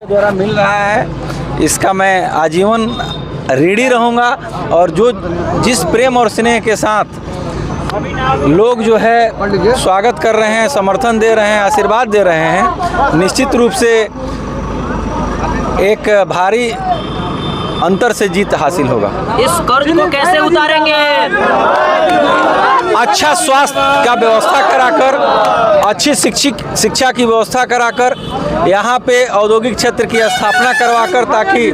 द्वारा मिल रहा है इसका मैं आजीवन ऋणी रहूँगा। और जो जिस प्रेम और स्नेह के साथ लोग जो है स्वागत कर रहे हैं, समर्थन दे रहे हैं, आशीर्वाद दे रहे हैं, निश्चित रूप से एक भारी अंतर से जीत हासिल होगा। इस कर्ज को कैसे उतारेंगे? अच्छा स्वास्थ्य का व्यवस्था कराकर, अच्छी शिक्षा की व्यवस्था कराकर, यहाँ पे औद्योगिक क्षेत्र की स्थापना करवाकर, ताकि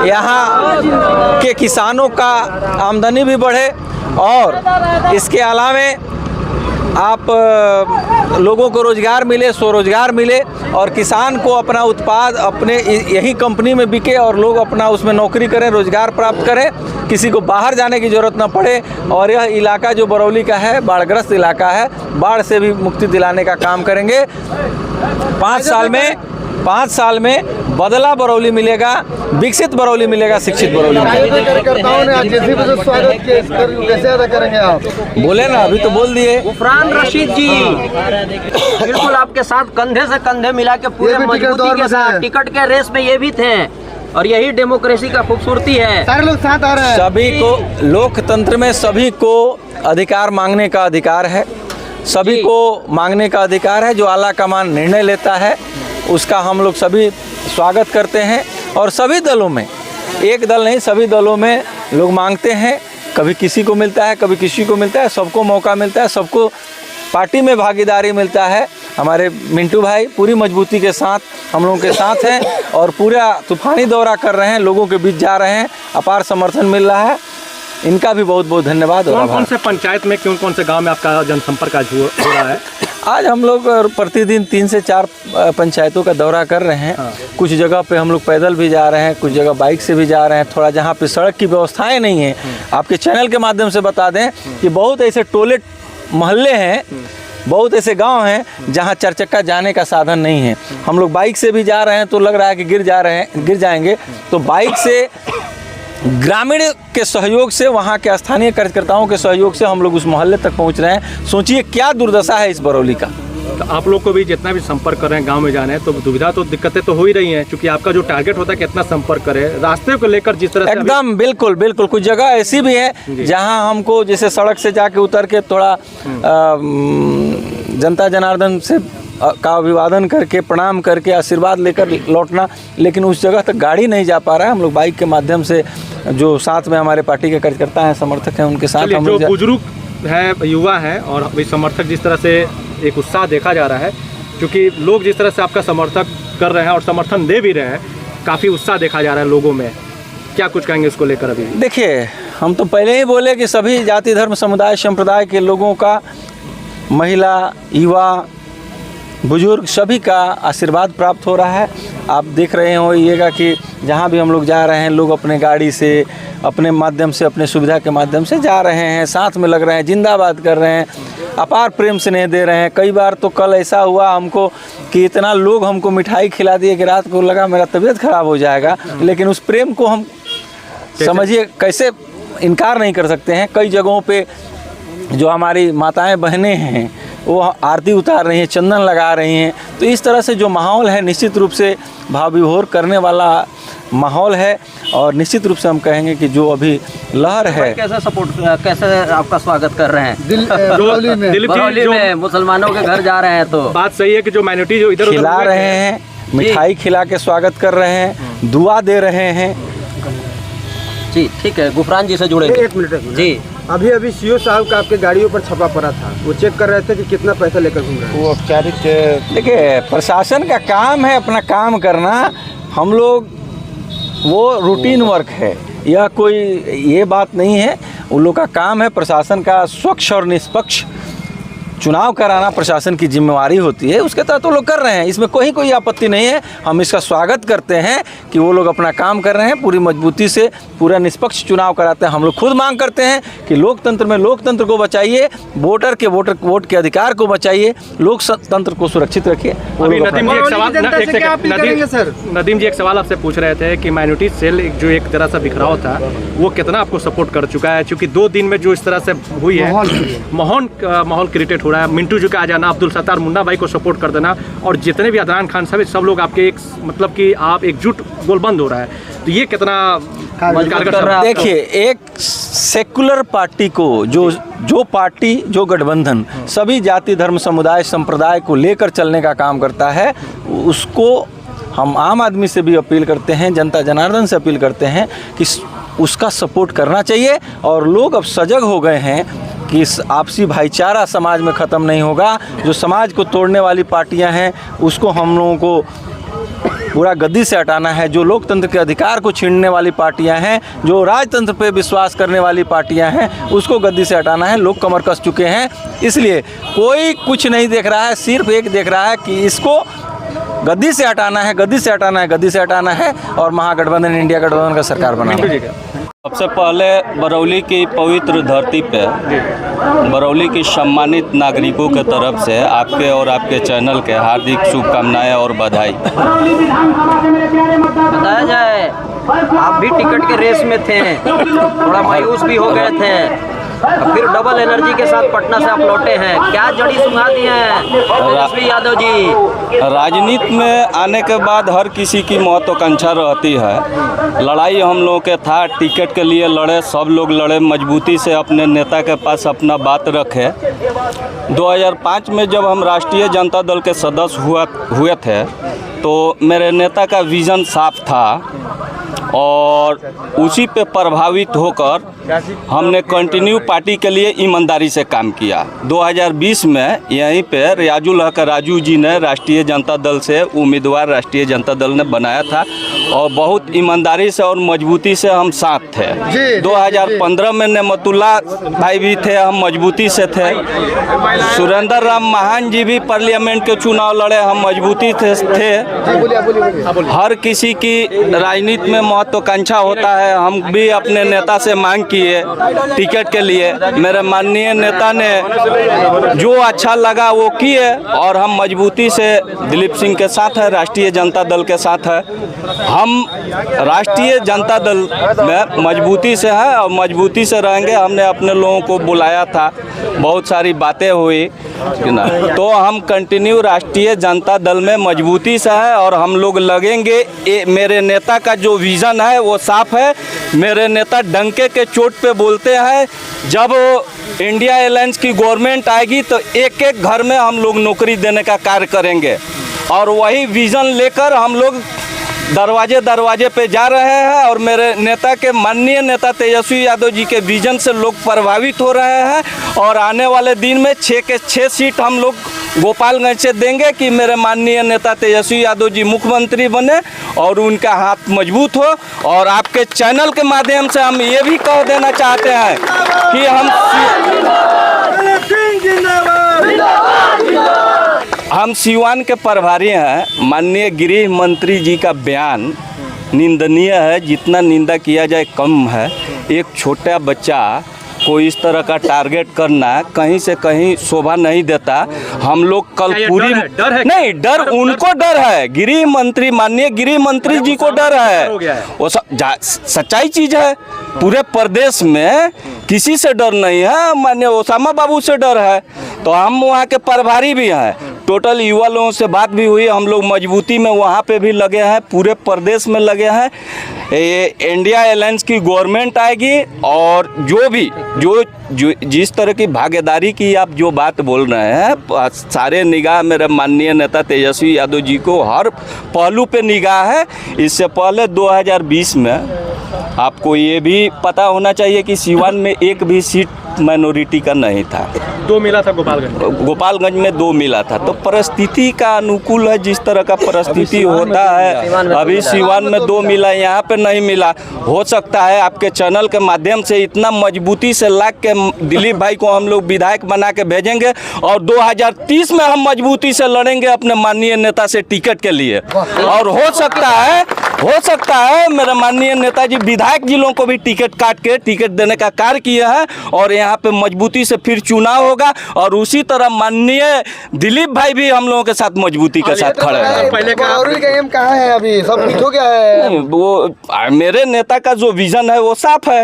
यहाँ के किसानों का आमदनी भी बढ़े और इसके अलावे आप लोगों को रोज़गार मिले, स्वरोजगार मिले और किसान को अपना उत्पाद अपने यही कंपनी में बिके और लोग अपना उसमें नौकरी करें, रोज़गार प्राप्त करें, किसी को बाहर जाने की ज़रूरत न पड़े। और यह इलाका जो बरौली का है, बाढ़ग्रस्त इलाका है, बाढ़ से भी मुक्ति दिलाने का काम करेंगे। 5 साल में बदला बरौली मिलेगा, विकसित बरौली मिलेगा, शिक्षित बरौली मिलेगा। स्वागत कैसे अदा करेंगे आप? बोले ना, अभी तो बोल दिए। गुफरान रशीद जी बिल्कुल आपके साथ कंधे से कंधे मिला के पूरे मजबूती के साथ टिकट के रेस में ये भी थे और यही डेमोक्रेसी का खूबसूरती है। सारे लोग साथ आ रहे हैं। सभी को लोकतंत्र में सभी को अधिकार मांगने का अधिकार है, सभी को मांगने का अधिकार है। जो आला कमान निर्णय लेता है उसका हम लोग सभी स्वागत करते हैं। और सभी दलों में, एक दल नहीं, सभी दलों में लोग मांगते हैं। कभी किसी को मिलता है, कभी किसी को मिलता है, सबको मौका मिलता है, सबको पार्टी में भागीदारी मिलता है। हमारे मिंटू भाई पूरी मजबूती के साथ हम लोगों के साथ हैं और पूरा तूफानी दौरा कर रहे हैं, लोगों के बीच जा रहे हैं, अपार समर्थन मिल रहा है। इनका भी बहुत बहुत धन्यवाद। कौन कौन से पंचायत में, कौन से गांव में आपका जनसंपर्क आज हो रहा है? आज हम लोग प्रतिदिन 3 से 4 पंचायतों का दौरा कर रहे हैं। हाँ। कुछ जगह पे हम लोग पैदल भी जा रहे हैं, कुछ जगह बाइक से भी जा रहे हैं। थोड़ा जहाँ पे सड़क की व्यवस्थाएं नहीं है, आपके चैनल के माध्यम से बता दें कि बहुत ऐसे टोले मोहल्ले हैं, बहुत ऐसे गांव हैं जहां 4 चक्का जाने का साधन नहीं है। हम लोग बाइक से भी जा रहे हैं तो लग रहा है कि गिर जाएंगे। तो बाइक से ग्रामीण के सहयोग से, वहाँ के स्थानीय कार्यकर्ताओं के सहयोग से हम लोग उस मोहल्ले तक पहुँच रहे हैं। सोचिए क्या दुर्दशा है इस बरौली का। तो आप लोग को भी जितना भी संपर्क कर रहे हैं गांव में जाने, तो दुविधा तो दिक्कतें तो हो ही रही हैं, क्योंकि आपका जो टारगेट होता है कितना संपर्क करें, रास्ते को लेकर जिस तरह से एकदम बिल्कुल कुछ जगह ऐसी भी है जहां हमको जैसे सड़क से जाके उतर के थोड़ा जनता जनार्दन से का अभिवादन करके, प्रणाम करके, आशीर्वाद लेकर लौटना, लेकिन उस जगह तक गाड़ी नहीं जा पा रहा है। हम लोग बाइक के माध्यम से, जो साथ में हमारे पार्टी के कार्यकर्ता हैं, समर्थक हैं, उनके साथ हम लोग जो बुजुर्ग है, युवा है और समर्थक, जिस तरह से एक उत्साह देखा जा रहा है, क्योंकि लोग जिस तरह से आपका समर्थक कर रहे हैं और समर्थन दे भी रहे हैं, काफ़ी उत्साह देखा जा रहा है लोगों में। क्या कुछ कहेंगे इसको लेकर? अभी देखिए, हम तो पहले ही बोले कि सभी जाति धर्म समुदाय संप्रदाय के लोगों का, महिला, युवा, बुजुर्ग, सभी का आशीर्वाद प्राप्त हो रहा है। आप देख रहे होइएगा कि जहाँ भी हम लोग जा रहे हैं, लोग अपने गाड़ी से, अपने माध्यम से, अपने सुविधा के माध्यम से जा रहे हैं, साथ में लग रहे हैं, जिंदाबाद कर रहे हैं, अपार प्रेम स्नेह दे रहे हैं। कई बार तो कल ऐसा हुआ हमको कि इतना लोग हमको मिठाई खिला दिए कि रात को लगा मेरा तबीयत खराब हो जाएगा, लेकिन उस प्रेम को हम समझिए कैसे इनकार नहीं कर सकते हैं। कई जगहों पे जो हमारी माताएं बहनें हैं वो आरती उतार रही हैं, चंदन लगा रही हैं। तो इस तरह से जो माहौल है, निश्चित रूप से भाव विभोर करने वाला माहौल है। और निश्चित रूप से हम कहेंगे कि जो अभी लहर है, कैसे आपका स्वागत कर रहे हैं? दिलीप में मुसलमानों के घर जा रहे हैं, तो बात सही है कि जो माइनॉरिटी जो इधर खिला रहे हैं, मिठाई खिला के स्वागत कर रहे हैं, दुआ दे रहे हैं। जी ठीक है, गुफरान जी से जुड़े। एक मिनट जी। अभी सीओ साहब का आपके गाड़ियों पर छपा पड़ा था, वो चेक कर रहे थे कि कितना पैसा लेकर घूम रहे हैं। वो औपचारिक, देखिए प्रशासन का काम है अपना काम करना। हम लोग, वो रूटीन वर्क है, यह कोई ये बात नहीं है। उन लोग का काम है, प्रशासन का स्वच्छ और निष्पक्ष चुनाव कराना प्रशासन की जिम्मेवारी होती है। उसके तहत वो लोग कर रहे हैं, इसमें कोई आपत्ति नहीं है। हम इसका स्वागत करते हैं कि वो लोग अपना काम कर रहे हैं, पूरी मजबूती से पूरा निष्पक्ष चुनाव कराते हैं। हम लोग खुद मांग करते हैं कि लोकतंत्र में लोकतंत्र को बचाइए, वोट के अधिकार को बचाइए, लोकतंत्र को सुरक्षित रखिए। नदीम जी एक सवाल आपसे पूछ रहे थे कि माइनॉरिटी सेल जो एक तरह से बिखराव था, वो कितना आपको सपोर्ट कर चुका है? क्योंकि 2 दिन में जो इस तरह से हुई है, माहौल क्रिएट छोड़ा है। मिंटू जी का आ जाना, अब्दुल सत्तार मुन्ना भाई को सपोर्ट कर देना, और जितने भी अदनान खान साहब सब लोग आपके एक मतलब कि आप एकजुट गोलबंद हो रहा है, तो ये कितना कारगर। देखिए, एक सेकुलर पार्टी को जो पार्टी, जो गठबंधन सभी जाति धर्म समुदाय संप्रदाय को लेकर चलने का काम करता है, उसको हम आम आदमी से भी अपील करते हैं, जनता जनार्दन से अपील करते हैं कि उसका सपोर्ट करना चाहिए। और लोग अब सजग हो गए हैं कि इस आपसी भाईचारा समाज में ख़त्म नहीं होगा। जो समाज को तोड़ने वाली पार्टियां हैं उसको हम लोगों को पूरा गद्दी से हटाना है। जो लोकतंत्र के अधिकार को छीनने वाली पार्टियां हैं, जो राजतंत्र पे विश्वास करने वाली पार्टियां हैं, उसको गद्दी से हटाना है। लोग कमर कस चुके हैं, इसलिए कोई कुछ नहीं देख रहा है, सिर्फ एक देख रहा है कि इसको गद्दी से हटाना है, गद्दी से हटाना है, गद्दी से हटाना है और महागठबंधन इंडिया गठबंधन का सरकार बनाना है। सबसे पहले बरौली की पवित्र धरती पे बरौली की सम्मानित नागरिकों के तरफ से आपके और आपके चैनल के हार्दिक शुभकामनाएं और बधाई। बताया जाए, आप भी टिकट के रेस में थे, थोड़ा मायूस भी हो गए थे, अब फिर डबल एनर्जी के साथ पटना से आप लौटे हैं, क्या जड़ी सुना दिए हैं तेजस्वी यादव जी? राजनीति में आने के बाद हर किसी की महत्वाकांक्षा रहती है। लड़ाई हम लोगों के था, टिकट के लिए लड़े, सब लोग लड़े, मजबूती से अपने नेता के पास अपना बात रखे। 2005 में जब हम राष्ट्रीय जनता दल के सदस्य हुए थे तो मेरे नेता का विज़न साफ था और उसी पे प्रभावित होकर हमने कंटिन्यू पार्टी के लिए ईमानदारी से काम किया। 2020 में यहीं पे रियाजुल हक राजू जी ने राष्ट्रीय जनता दल से उम्मीदवार राष्ट्रीय जनता दल ने बनाया था और बहुत ईमानदारी से और मजबूती से हम साथ थे। 2015 में नेमतुल्ला भाई भी थे, हम मजबूती से थे। सुरेंद्र राम महान जी भी पार्लियामेंट के चुनाव लड़े, हम मजबूती थे। हर किसी की राजनीति में महत्वाकांक्षा होता है। हम भी अपने नेता से मांग किए टिकट के लिए, मेरे माननीय नेता ने जो अच्छा लगा वो किए और हम मजबूती से दिलीप सिंह के साथ है, राष्ट्रीय जनता दल के साथ है। हम राष्ट्रीय जनता दल में मजबूती से है और मजबूती से रहेंगे। हमने अपने लोगों को बुलाया था, बहुत सारी बातें हुई ना, तो हम कंटिन्यू राष्ट्रीय जनता दल में मजबूती से है और हम लोग लगेंगे। मेरे नेता का जो विज़न है वो साफ है। मेरे नेता डंके के चोट पे बोलते हैं, जब इंडिया अलायंस की गवर्नमेंट आएगी तो एक एक घर में हम लोग नौकरी देने का कार्य करेंगे और वही विज़न लेकर हम लोग दरवाजे दरवाजे पे जा रहे हैं। और मेरे नेता के माननीय नेता तेजस्वी यादव जी के विजन से लोग प्रभावित हो रहे हैं और आने वाले दिन में 6 के 6 सीट हम लोग गोपालगंज से देंगे कि मेरे माननीय नेता तेजस्वी यादव जी मुख्यमंत्री बने और उनका हाथ मजबूत हो। और आपके चैनल के माध्यम से हम ये भी कह देना चाहते हैं कि हम सीवान के प्रभारी हैं। माननीय गृह मंत्री जी का बयान निंदनीय है, जितना निंदा किया जाए कम है। एक छोटा बच्चा को इस तरह का टारगेट करना कहीं से कहीं शोभा नहीं देता। हम लोग कल पूरी नहीं, डर उनको डर है, गृह मंत्री माननीय गृह मंत्री जी को डर है, वो सच्चाई चीज है। पूरे प्रदेश में किसी से डर नहीं है, माननीय ओसामा बाबू से डर है। तो हम वहाँ के प्रभारी भी हैं, टोटल युवा लोगों से बात भी हुई, हम लोग मजबूती में वहाँ पे भी लगे हैं, पूरे प्रदेश में लगे हैं। इंडिया अलायंस की गवर्नमेंट आएगी और जो जिस तरह की भागीदारी की आप जो बात बोल रहे हैं, सारे निगाह मेरे माननीय नेता तेजस्वी यादव जी को हर पहलू पे निगाह है। इससे पहले 2020 में आपको ये भी पता होना चाहिए कि सीवान में एक भी सीट माइनॉरिटी का नहीं था, 2 मिला था गोपालगंज में 2 मिला था। तो परिस्थिति का अनुकूल है, जिस तरह का परिस्थिति होता है। अभी सीवान में 2 मिला, यहाँ पे नहीं मिला। हो सकता है आपके चैनल के माध्यम से इतना मजबूती से ला के दिलीप भाई को हम लोग विधायक बना के भेजेंगे और 2030 में हम मजबूती से लड़ेंगे अपने माननीय नेता से टिकट के लिए। और हो सकता है मेरे माननीय नेताजी विधायक जिलों को भी टिकट काट के टिकट देने का कार्य किया है और यहाँ पे मजबूती से फिर चुनाव होगा और उसी तरह माननीय दिलीप भाई भी हम लोगों के साथ मजबूती के साथ खड़े हैं। पहले का एम कहाँ है? अभी सब ठीक हो गया है? वो मेरे नेता का जो विजन है वो साफ है।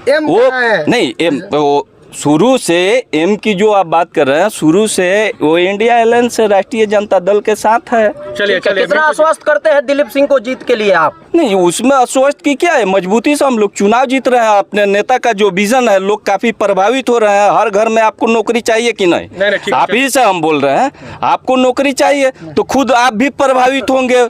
एम वो है? नहीं, एम वो शुरू से एम की जो आप बात कर रहे हैं, शुरू से वो इंडिया अलायंस राष्ट्रीय जनता दल के साथ है। चलिए चलिए कितना आश्वस्त करते हैं दिलीप सिंह को जीत के लिए आप? नहीं, उसमें आश्वस्त की क्या है, मजबूती से हम लोग चुनाव जीत रहे हैं। अपने नेता का जो विजन है, लोग काफी प्रभावित हो रहे हैं। हर घर में आपको नौकरी चाहिए कि नहीं? नहीं, ठीक है। आप ही से हम बोल रहे हैं, आपको नौकरी चाहिए तो खुद आप भी प्रभावित होंगे।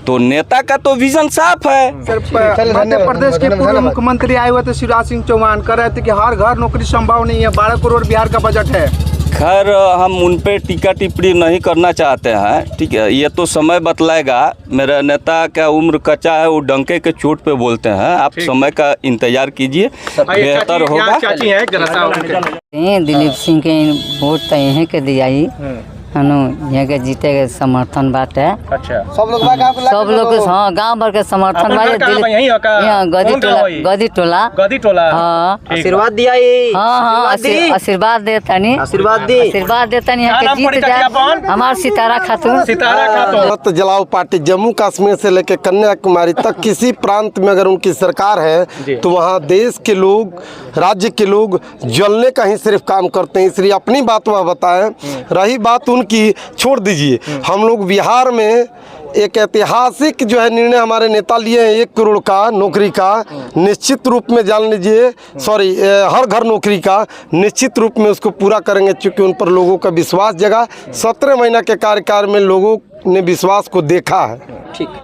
तो नेता का तो विजन साफ है। मध्य प्रदेश के पूर्व मुख्यमंत्री आए हुए थे शिवराज सिंह चौहान, कह रहे थे कि हर घर नौकरी संभव नहीं है, 12 करोड़ बिहार का बजट है। खैर, हम उन पे टीका टिप्पणी नहीं करना चाहते हैं, ठीक है। ये तो समय बतलाएगा। मेरा नेता का उम्र कच्चा है, वो डंके के चोट पे बोलते हैं। आप समय का इंतजार कीजिए, बेहतर होगा। चाची हैं जरा सा दिलीप सिंह के वोट तो यहीं के दियाई यहाँ के जीते के समर्थन बात है। अच्छा, सब लोग हाँ गांव भर के समर्थन अपना बाटे। घर कहाँ बा? यहीं हो का? यहाँ कौन गाँव है? गदी टोला। गदी टोला। हाँ ठीक है। आशीर्वाद दिया ये? हाँ हाँ आशीर्वाद देतानी। आशीर्वाद दी। आशीर्वाद देतानी यहाँ क्या के नाम पड़ी जीत चाची जाए। आपन? हमार सितारा खातून। सितारा खातून। मत जलाओ पार्टी जम्मू कश्मीर से लेकर कन्याकुमारी तक किसी प्रांत में अगर उनकी सरकार है तो वहाँ देश के लोग, राज्य के लोग जलने का ही सिर्फ काम करते हैं। इसलिए अपनी बात वह बताएं। रही बात उनकी, छोड़ दीजिए। हम लोग बिहार में एक ऐतिहासिक जो है निर्णय हमारे नेता लिए हैं, 1 करोड़ का नौकरी का निश्चित रूप में जान लीजिए, हर घर नौकरी का निश्चित रूप में उसको पूरा करेंगे, क्योंकि उन पर लोगों का विश्वास जगा। 17 महीना के कार्यकाल में लोगों ने विश्वास को देखा है। ठीक।